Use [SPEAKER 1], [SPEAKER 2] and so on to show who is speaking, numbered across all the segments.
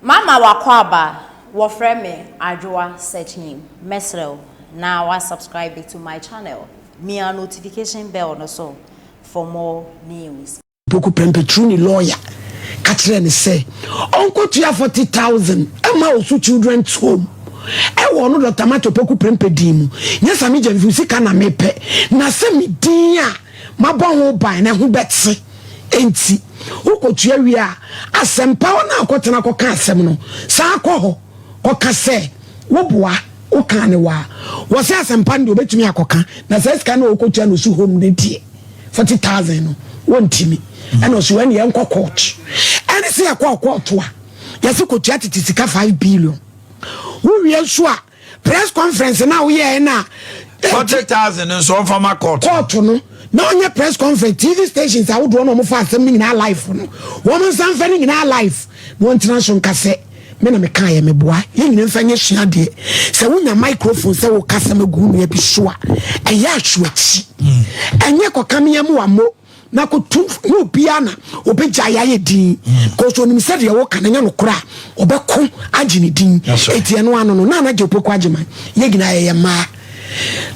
[SPEAKER 1] Mama wakwaba wofreme Ajua search name Mesrel. Now I subscribe to my channel. Me a notification bell also for more news.
[SPEAKER 2] Boku Pempetruni lawyer. Catherine say, Uncle Tia 40,000. Emma also children's home. I want no tomato poku prempedimu. Yes, I mean, you see, can I mepe? Na se mi dia. Ma bon by na who betse. Enti. Uko tuya asempa na akotena koka asem no. Sa akọ koka se wobua oka ne wa. Wo se asempa ndi obetumi akoka. Na se sika na okotua no su home ne die. 40,000 no. Wontimi. And so when you uncle coach. And it's a court. Yes, you could chat it 5 billion. We are sure press conference now we are now
[SPEAKER 3] 40,000 and so from my court.
[SPEAKER 2] No, your press conference, TV stations, I would run almost something in our life. Woman, something in our life. No international cassette. Mena me kaya me boa ye nyine mfanye hia de se wonya microphone se wo kasa me gu no ebi so a eya ahwechi enye kokame yam wamo na ko tu no biana obeja ya ye din ko so nim se de wo kan nya no kora obeko agini din etie no ano no na je opoko agima ye gina ye ma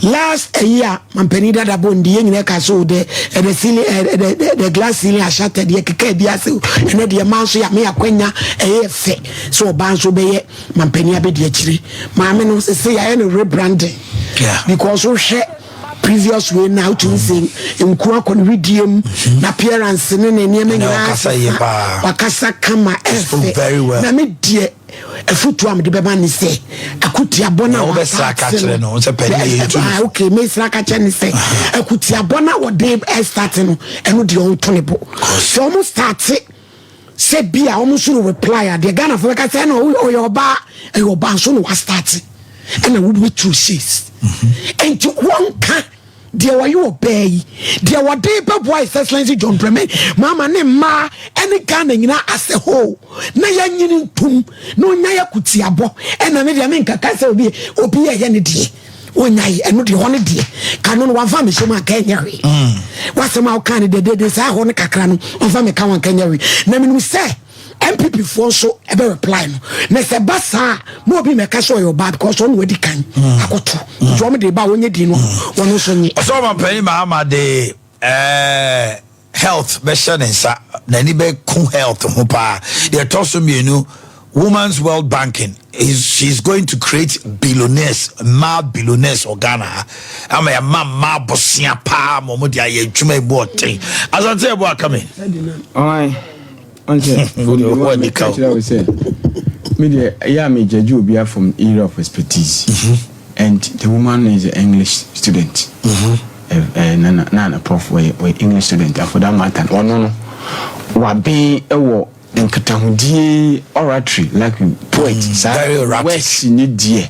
[SPEAKER 2] last a year mampeni dada bondi ye nyine ka so the ceiling the glass ceiling shattered ye keke bia se ene de man so ya me akwanya eye fe so ban so be ye mampeni abedi akire maame no se ya no rebranding because so she previous way now to sing in kwa redeem na appearance ne niam nyina wakasa kama efe
[SPEAKER 3] very well
[SPEAKER 2] na me die efutu am de beba ni se akuti abona
[SPEAKER 3] wo be saka kire no se peni yetu
[SPEAKER 2] okay me saka kire ni se akuti abona wo de start no eno de on tonebo so almost start se bia almost reply de Ghana for ka say no oyoba so no was start and I would be two sheets and one can dear why you obey dear what day boys excellency John Bremen mama ne ma any Ghana nyina as a whole na ya nyini tum no nya ya kutiabo and na me dia me nkaka se obi ya ne die onyai eno de hone die kanu no wanfa me shema kanya we wasema o kan de sa hone kakra no wanfa me kan wan kanya we na me no say MPP for so ebe reply no na se basa mo obi me ka so your bad because on wedi kan akoto jo me de ba wonye di no wono so nyi
[SPEAKER 3] so man pani ma de health be shanensa na ni be ku health ho pa they toss me Women's World Banking she's going to create billionaires billionaires Ghana am a mama bosia pa mo dia ye dwuma ebo ten asante ebo akame
[SPEAKER 4] oi okay what the cow we say media yeah me judge obia from area of expertise and the woman is an English student Naana prof we English student for that matter no wa be ewo nkatahudie oratory like poet
[SPEAKER 3] very erratic
[SPEAKER 4] words in it dear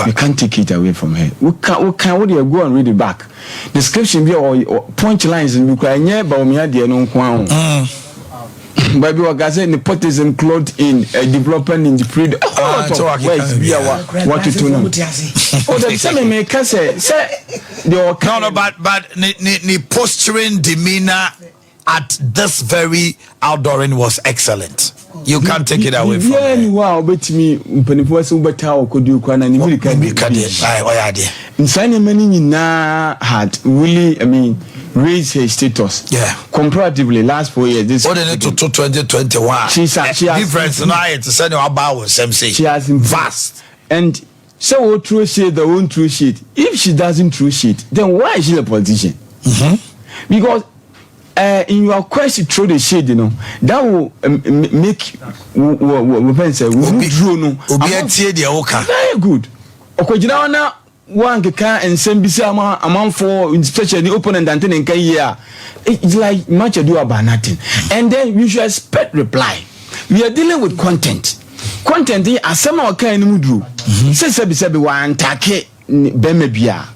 [SPEAKER 4] you can't take it away from her we can go and read it back description be or point lines in because anya ba o me ade no nko Baby, what guys say nepotism clothed in development in the period. What to know? Oh, the same me can say the
[SPEAKER 3] no, but the posturing demeanor at this very outdooring was excellent. You can't take it away from me.
[SPEAKER 4] Yeah, wow, bet me penifo so better or could you kwana ni really can many na had really raise her status.
[SPEAKER 3] Yeah.
[SPEAKER 4] Comparatively last 4 years this
[SPEAKER 3] what to 2021 she has difference now to send about same say
[SPEAKER 4] she has
[SPEAKER 3] vast
[SPEAKER 4] and so true shit the own true shit if she doesn't true shit then why is she a politician because in your quest to throw the shade that will make we say we draw no very good okojina na one can and send bisama amount for especially the opponent and then can year it's like much ado about nothing and then you should expect reply. We are dealing with content the asema kan ni mudru se wa antake bema bia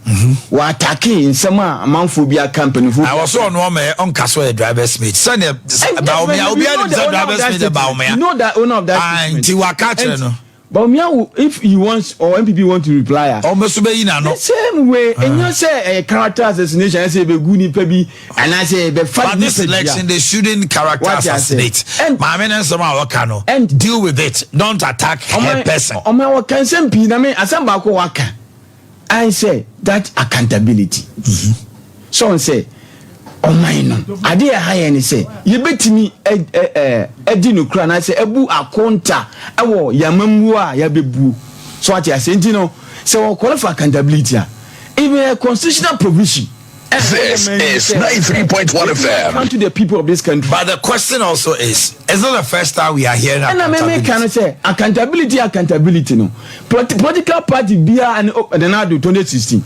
[SPEAKER 4] wa atake nsema amanfo bia company fu
[SPEAKER 3] I was on no me on kaso a driver's mate send about me obi an driver's mate about me
[SPEAKER 4] you know that owner of that
[SPEAKER 3] anti wa catch no
[SPEAKER 4] But me, if he wants or MPP want to reply,
[SPEAKER 3] the
[SPEAKER 4] same way, and you say a character assassination, I say be good baby, and I say be fight.
[SPEAKER 3] But this election, they shouldn't character assassinate. And my men and deal with it. Don't attack a person.
[SPEAKER 4] On my work, can some people, I mean, as some back worker, I say that accountability. So I say. Omanhene no ade ya high and say you betimi edi no kra na say ebu akonta ewo yamamu a ya bebu so what you say no say we qualify accountability even a constitutional provision.
[SPEAKER 5] This is 93.1 FM.
[SPEAKER 4] Come to the people of this country.
[SPEAKER 3] But the question also is not the first time we are hearing accountability.
[SPEAKER 4] And I can say accountability no political party bia and Naana 2016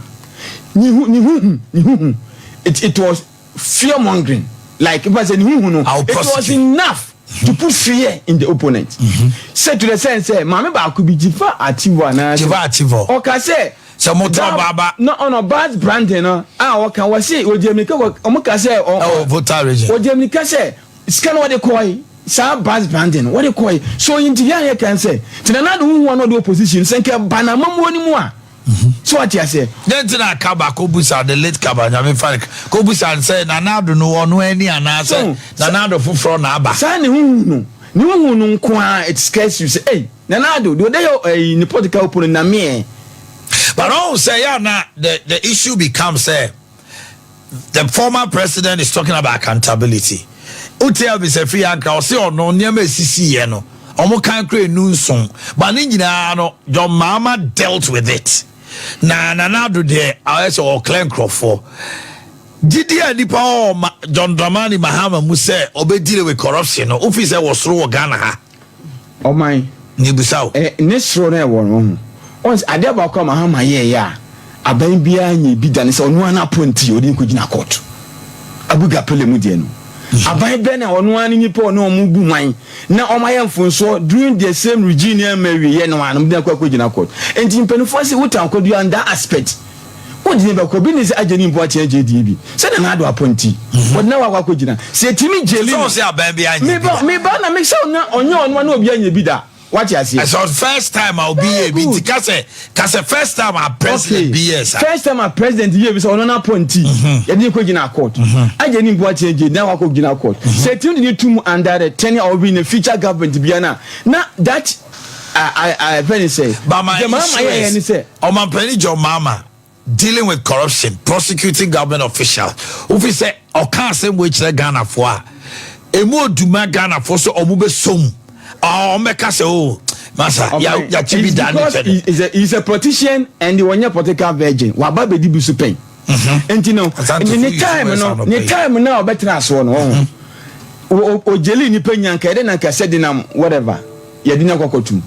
[SPEAKER 4] it was fear mongering, like if I said, it was enough to put fear in the opponent. Say to the sense, say, Mamma could be Jiva Ativo. Okay, say,
[SPEAKER 3] so Baba,
[SPEAKER 4] no on a bad branding. What can we say? What Jamaica, Omoka say, or
[SPEAKER 3] voter region.
[SPEAKER 4] What Jamaica say, scan what they call Sa bad branding, what they call so in the area can say, to another one of the opposition, say, Banamamo anymore. So what you say?
[SPEAKER 3] Then I come back, Kobusa, the late Kabana, I mean, Kobusa and say, Nanado no any answer, Nanado for front Abba.
[SPEAKER 4] Sani, no, it scares you. Say, hey, Nanado, do they in the political opponent? Na me.
[SPEAKER 3] But all say, now the issue becomes, the former president is talking about accountability. Utel be say free anka, or say, or no, near me, CC, no. Omo can create new song, but no, your mama dealt with it. Na do there, I also claim for. Did the nipa John Dramani Mahama Muse obey deal with corruption? No, officer was through Ghana.
[SPEAKER 4] Oh my,
[SPEAKER 3] Nibusau.
[SPEAKER 4] Next row one. Once I never come Mahama, yeah. A baby, I be done so no one appointee or didn't go in a court. Abuga Pelemudiano. Abai Ben on one in Nipo no mubu mine. Now on my phone so during the same Regina Mary Yeno and Mdako court. And in Penfosi what uncle you on that aspect. What did never could be this agent watch JDB? Said another appointee. But now I could say to me, Jelly, me banner makes out on your one of your bida. What you say?
[SPEAKER 3] So first time I'll be a bit because first time our president BS.
[SPEAKER 4] First time our president here is on an appointee. You didn't go in a court. I didn't watch it now. I go in a court. Say to you to under the tenure of in the future government Biana. Now that I penny say,
[SPEAKER 3] but my mama say, oh my penny your mama dealing with corruption, prosecuting government officials. If we say or can't say which they Ghana for a more do my Ghana for so or move some. Oh, make us Massa,
[SPEAKER 4] he's a politician and the one year political virgin. Wababe di busupen. And you know, the time now better as one. O jelly ni penyan kede na kasedi na whatever. Ya dina kokotu.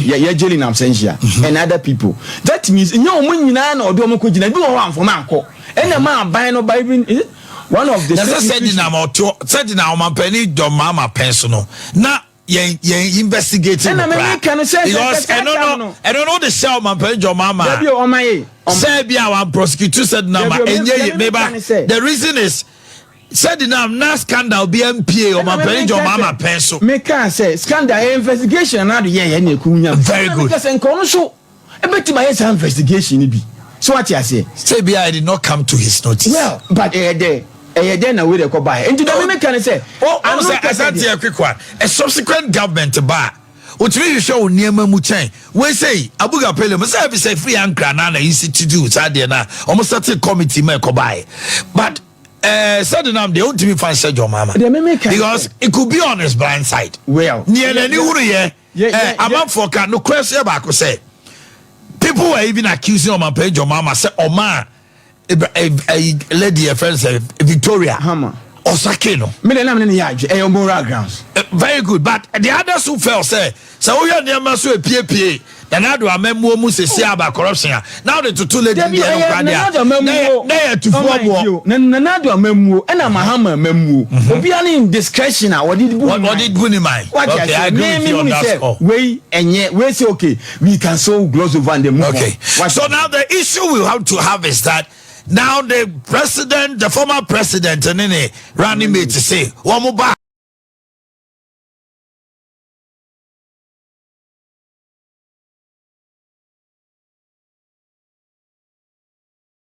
[SPEAKER 4] Ya jelly na absentia and other people. That means nyo mo nyina na odo mo kojina bi wo amfo manko. And the man buy no by even one of the said in our penny do mama personal. Now investigating because I don't know the show man your mama Serbia one prosecutor said number the reason is said in na scandal BMPA or my penny your mama pencil me can say scandal investigation na
[SPEAKER 3] very good
[SPEAKER 4] because enkono so e beti my investigation bi so what you say
[SPEAKER 3] Serbia did not come to his notice
[SPEAKER 4] well but there then we dey go buy. And the me can say,
[SPEAKER 3] I said a quick one. A subsequent government bar. Which means you show Niema Muchain. We say Abuga Pele must have say free and Naana institute Sadiana almost certain committee may go buy. But suddenly they want to be fan said your mama. Because it could be on his blind side.
[SPEAKER 4] Well,
[SPEAKER 3] near the I'm for no question back say. People were even accusing of my page your mama say Oman. A lady, a friend said Victoria
[SPEAKER 4] Hammer
[SPEAKER 3] Osakino.
[SPEAKER 4] Moral grounds.
[SPEAKER 3] Very good, but the others who fell say, so we are near Masu PPA. And now do I remember Musa about corruption? Now the two ladies to
[SPEAKER 4] Nanado a memo and a Mahama memo. Be in discretion. What did
[SPEAKER 3] Bunimai?
[SPEAKER 4] Okay, I agree with you on that. Way and yet we say okay, we can so gloss over the move.
[SPEAKER 3] Okay, so now the issue we'll have to have is that. Now the president, the former president, and then running mate to say, one more back.